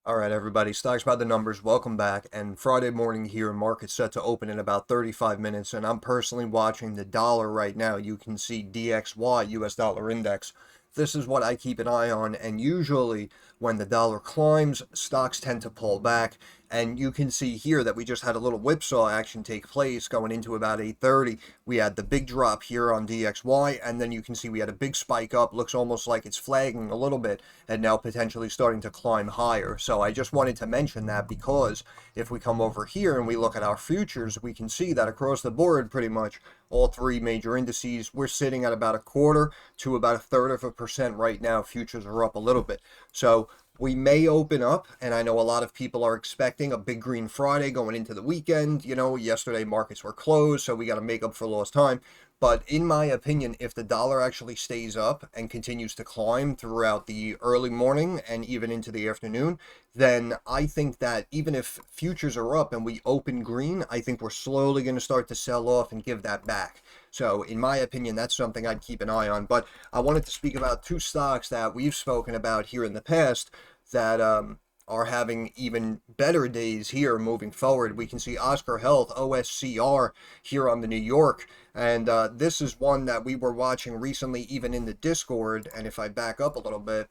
All right, everybody, stocks by the numbers. Welcome back. And Friday morning here, market set to open in about 35 minutes. And I'm personally watching the dollar right now. You can see DXY, US dollar index. This is what I keep an eye on. And usually when the dollar climbs, stocks tend to pull back. And you can see here that we just had a little whipsaw action take place going into about 8:30. We had the big drop here on DXY, and then you can see we had a big spike up. Looks almost like it's flagging a little bit, and now potentially starting to climb higher. So I just wanted to mention that because if we come over here and we look at our futures, we can see that across the board, pretty much all three major indices, we're sitting at about a quarter to about a third of a percent right now. Futures are up a little bit. So we may open up, and I know a lot of people are expecting a big green Friday going into the weekend. You know, yesterday markets were closed, so we got to make up for lost time. But in my opinion, if the dollar actually stays up and continues to climb throughout the early morning and even into the afternoon, then I think that even if futures are up and we open green, I think we're slowly going to start to sell off and give that back. So in my opinion, that's something I'd keep an eye on. But I wanted to speak about two stocks that we've spoken about here in the past that are having even better days here moving forward. We can see Oscar Health, OSCR, here on the New York. And this is one that we were watching recently, even in the Discord. And if I back up a little bit,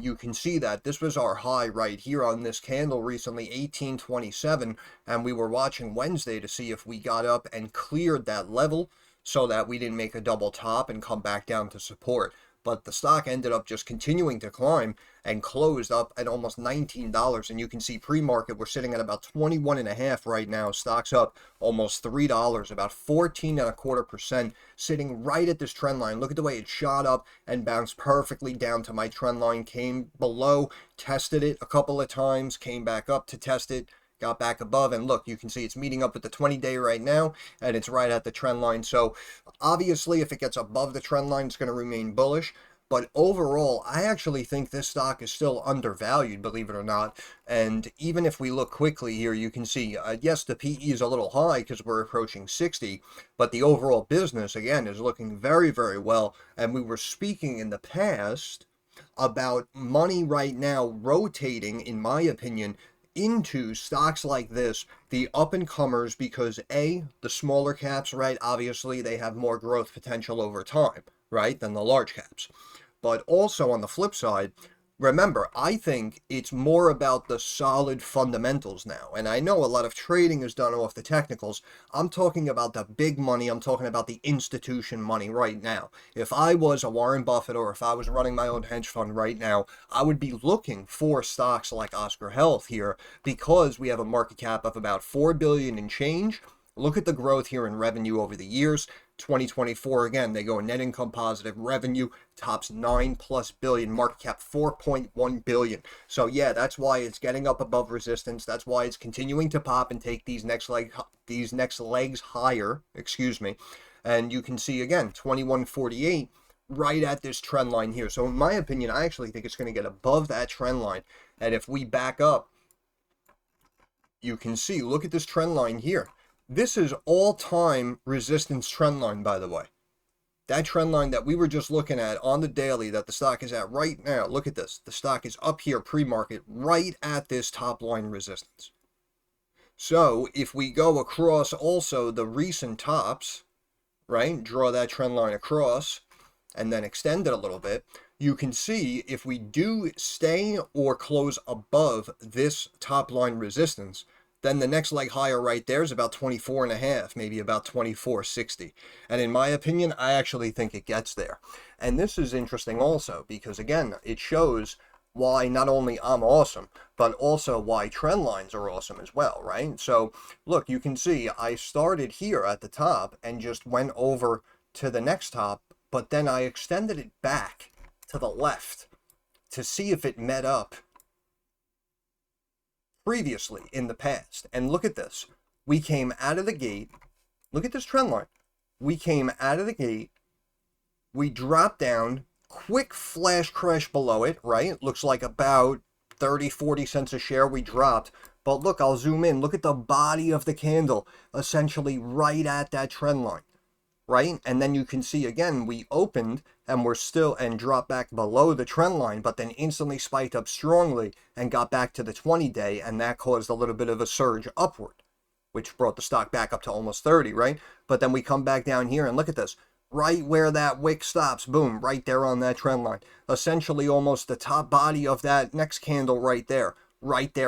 you can see that this was our high right here on this candle recently, 1827. And we were watching Wednesday to see if we got up and cleared that level so that we didn't make a double top and come back down to support. But the stock ended up just continuing to climb and closed up at almost $19. And you can see pre-market, we're sitting at about 21.5 right now. Stock's up almost $3, about 14.25%, sitting right at this trend line. Look at the way it shot up and bounced perfectly down to my trend line, came below, tested it a couple of times, came back up to test it, got back above, and look, you can see it's meeting up with the 20-day right now, and it's right at the trend line. So obviously if it gets above the trend line, it's going to remain bullish. But overall, I actually think this stock is still undervalued, believe it or not. And even if we look quickly here, you can see, yes, the PE is a little high because we're approaching 60, but the overall business, again, is looking very, very well. And we were speaking in the past about money right now rotating, in my opinion, into stocks like this, the up-and-comers, because A, the smaller caps, right, obviously they have more growth potential over time, right, than the large caps. But also on the flip side, remember, I think it's more about the solid fundamentals now. And I know a lot of trading is done off the technicals. I'm talking about the big money. I'm talking about the institution money right now. If I was a Warren Buffett or if I was running my own hedge fund right now, I would be looking for stocks like Oscar Health here because we have a market cap of about $4 billion and change. Look at the growth here in revenue over the years. 2024, again, they go net income positive, revenue tops 9+ billion, market cap 4.1 billion. So yeah, that's why it's getting up above resistance. That's why it's continuing to pop and take these next legs higher, excuse me. And you can see again, 2148 right at this trend line here. So in my opinion, I actually think it's going to get above that trend line. And if we back up, you can see, look at this trend line here. This is all-time resistance trend line, by the way. That trend line that we were just looking at on the daily that the stock is at right now, look at this. The stock is up here pre-market right at this top line resistance. So if we go across also the recent tops, right, draw that trend line across and then extend it a little bit, you can see if we do stay or close above this top line resistance, then the next leg higher right there is about 24.5, maybe about 24.60. And in my opinion, I actually think it gets there. And this is interesting also because, again, it shows why not only I'm awesome, but also why trend lines are awesome as well, right? So look, you can see I started here at the top and just went over to the next top, but then I extended it back to the left to see if it met up previously in the past. And look at this. We came out of the gate. Look at this trend line. We came out of the gate. We dropped down. Quick flash crash below it, right? Looks like about 30, 40 cents a share we dropped. But look, I'll zoom in. Look at the body of the candle, essentially right at that trend line. right? And then you can see again, we opened and we're still and dropped back below the trend line, but then instantly spiked up strongly and got back to the 20-day, and that caused a little bit of a surge upward, which brought the stock back up to almost 30, right? But then we come back down here and look at this. Right where that wick stops, boom, right there on that trend line. Essentially almost the top body of that next candle right there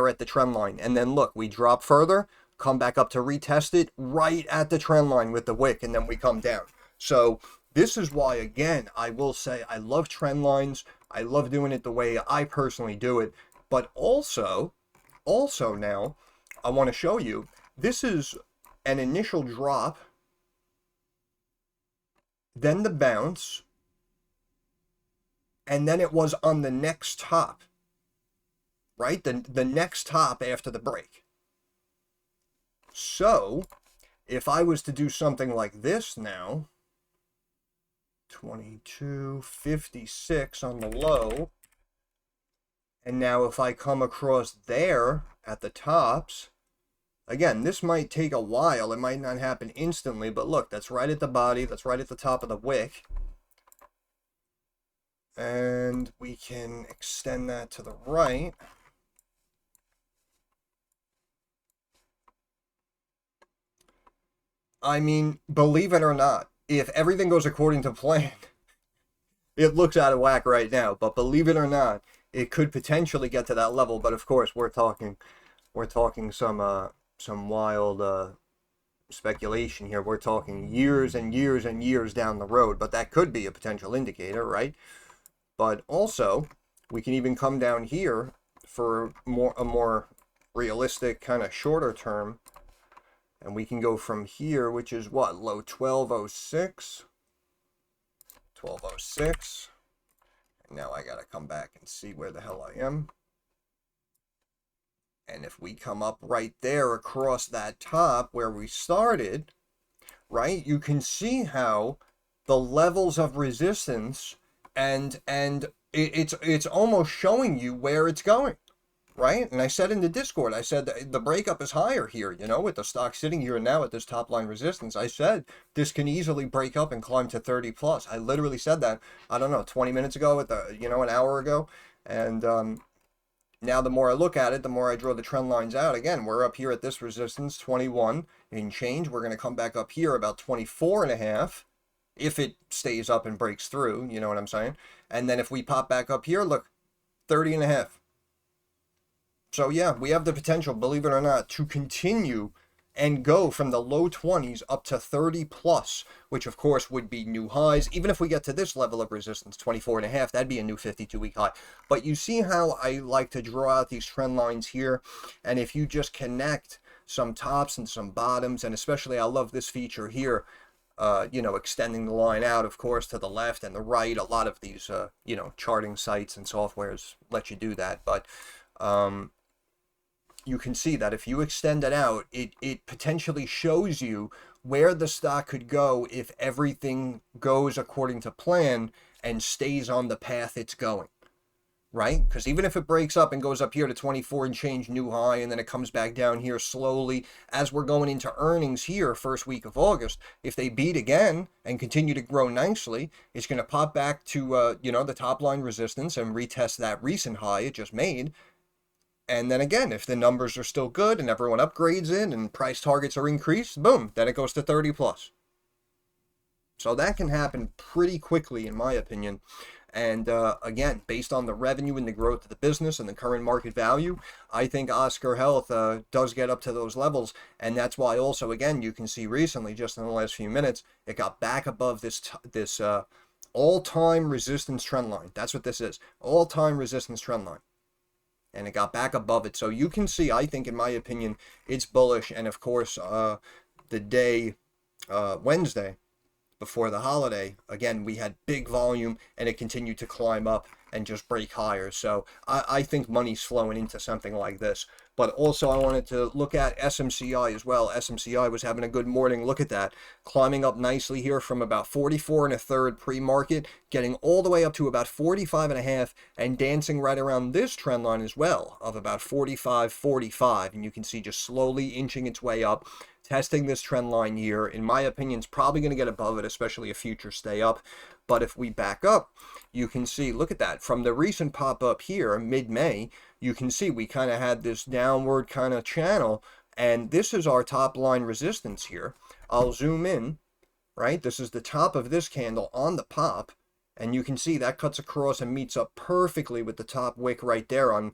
at the trend line. And then look, we drop further, come back up to retest it right at the trend line with the wick, and then we come down. So this is why, again, I will say I love trend lines. I love doing it the way I personally do it. But also now, I want to show you, this is an initial drop, then the bounce, and then it was on the next top, right? The next top after the break. So if I was to do something like this now, 22.56 on the low, and now if I come across there at the tops, again, this might take a while. It might not happen instantly, but look, that's right at the body. That's right at the top of the wick. And we can extend that to the right. I mean, believe it or not, if everything goes according to plan, it looks out of whack right now, but believe it or not, it could potentially get to that level. But of course, we're talking some wild speculation here. We're talking years and years and years down the road, but that could be a potential indicator, right? But also, we can even come down here for a more realistic kind of shorter term, and we can go from here, which is what, low 1206, and now I gotta come back and see where the hell I am. And if we come up right there across that top where we started, right, you can see how the levels of resistance and it's almost showing you where it's going, right? And I said in the Discord, I said the breakup is higher here, you know, with the stock sitting here now at this top line resistance. I said this can easily break up and climb to 30 plus. I literally said that, I don't know, 20 minutes ago, an hour ago. And now the more I look at it, the more I draw the trend lines out. Again, we're up here at this resistance, 21 and change. We're going to come back up here about 24 and a half. If it stays up and breaks through, you know what I'm saying? And then if we pop back up here, look, 30 and a half. So yeah, we have the potential, believe it or not, to continue and go from the low 20s up to 30 plus, which of course would be new highs. Even if we get to this level of resistance, 24 and a half, that'd be a new 52-week high. But you see how I like to draw out these trend lines here. And if you just connect some tops and some bottoms, and especially I love this feature here, extending the line out, of course, to the left and the right. A lot of these, charting sites and softwares let you do that. But you can see that if you extend it out, it potentially shows you where the stock could go if everything goes according to plan and stays on the path it's going, right? Because even if it breaks up and goes up here to 24 and change new high, and then it comes back down here slowly as we're going into earnings here first week of August, if they beat again and continue to grow nicely, it's going to pop back to the top line resistance and retest that recent high it just made. And then again, if the numbers are still good and everyone upgrades it and price targets are increased, boom, then it goes to 30 plus. So that can happen pretty quickly, in my opinion. And again, based on the revenue and the growth of the business and the current market value, I think Oscar Health does get up to those levels. And that's why also, again, you can see recently, just in the last few minutes, it got back above this all-time resistance trend line. That's what this is, all-time resistance trend line. And it got back above it. So you can see, I think, in my opinion, it's bullish. And of course, the day, Wednesday, before the holiday, again, we had big volume and it continued to climb up and just break higher. So I think money's flowing into something like this. But also I wanted to look at SMCI as well. SMCI was having a good morning. Look at that. Climbing up nicely here from about 44 and a third pre-market, getting all the way up to about 45 and a half and dancing right around this trend line as well of about 45, 45. And you can see just slowly inching its way up testing this trend line here. In my opinion, it's probably going to get above it, especially if futures stay up. But if we back up, you can see, look at that. From the recent pop up here, mid-May, you can see we kind of had this downward kind of channel. And this is our top line resistance here. I'll zoom in, right? This is the top of this candle on the pop. And you can see that cuts across and meets up perfectly with the top wick right there on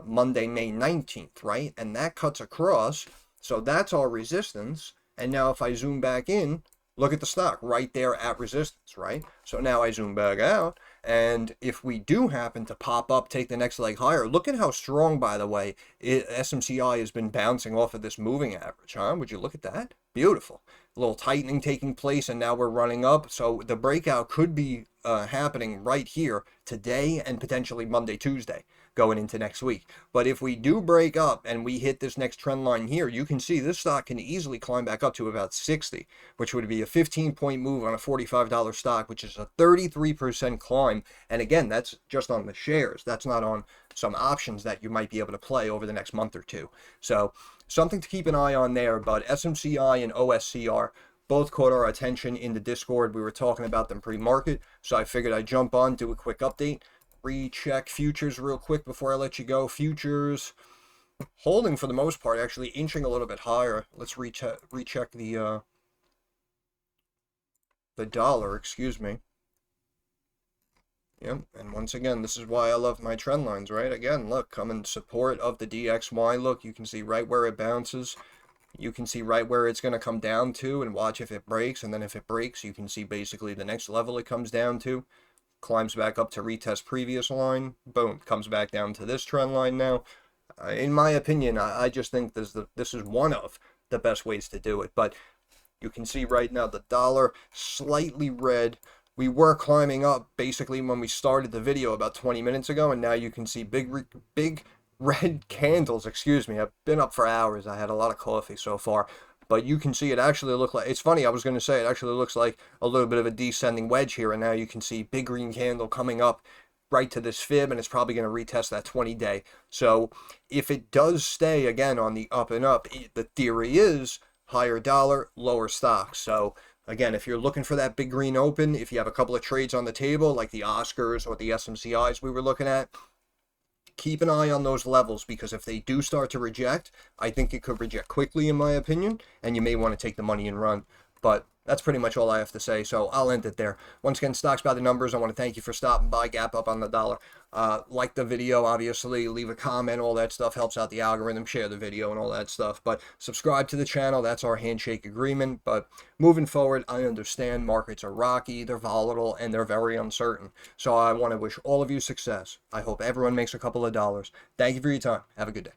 Monday, May 19th, right? And that cuts across. So that's our resistance. And now if I zoom back in, look at the stock right there at resistance, right? So now I zoom back out. And if we do happen to pop up, take the next leg higher, look at how strong, by the way, SMCI has been bouncing off of this moving average, huh? Would you look at that? Beautiful. A little tightening taking place, and now we're running up. So the breakout could be happening right here today and potentially Monday, Tuesday, going into next week. But if we do break up and we hit this next trend line here, you can see this stock can easily climb back up to about 60, which would be a 15-point move on a $45 stock, which is a 33% climb. And again, that's just on the shares. That's not on some options that you might be able to play over the next month or two. So something to keep an eye on there. But SMCI and OSCR both caught our attention in the Discord. We were talking about them pre-market, so I figured I'd jump on, do a quick update, recheck futures real quick before I let you go. Futures holding for the most part, actually inching a little bit higher. Let's recheck the dollar, excuse me. Yep, and once again, this is why I love my trend lines, right? Again, look, come in support of the DXY. Look, you can see right where it bounces. You can see right where it's going to come down to, and watch if it breaks. And then if it breaks, you can see basically the next level it comes down to. Climbs back up to retest previous line. Boom, comes back down to this trend line now. In my opinion, I just think this is one of the best ways to do it. But you can see right now the dollar slightly red. We were climbing up basically when we started the video about 20 minutes ago, and now you can see big red candles. Excuse me, I've been up for hours. I had a lot of coffee so far, but you can see it actually look like, it's funny, I was going to say it actually looks like a little bit of a descending wedge here, and now you can see big green candle coming up right to this fib, and it's probably going to retest that 20-day. So if it does stay again on the up and up, the theory is higher dollar, lower stocks. So again, if you're looking for that big green open, if you have a couple of trades on the table, like the Oscars or the SMCIs we were looking at, keep an eye on those levels, because if they do start to reject, I think it could reject quickly, in my opinion, and you may want to take the money and run. But that's pretty much all I have to say, so I'll end it there. Once again, Stocks by the Numbers, I want to thank you for stopping by. Gap up on the dollar. Like the video, obviously. Leave a comment. All that stuff helps out the algorithm. Share the video and all that stuff. But subscribe to the channel. That's our handshake agreement. But moving forward, I understand markets are rocky, they're volatile, and they're very uncertain. So I want to wish all of you success. I hope everyone makes a couple of dollars. Thank you for your time. Have a good day.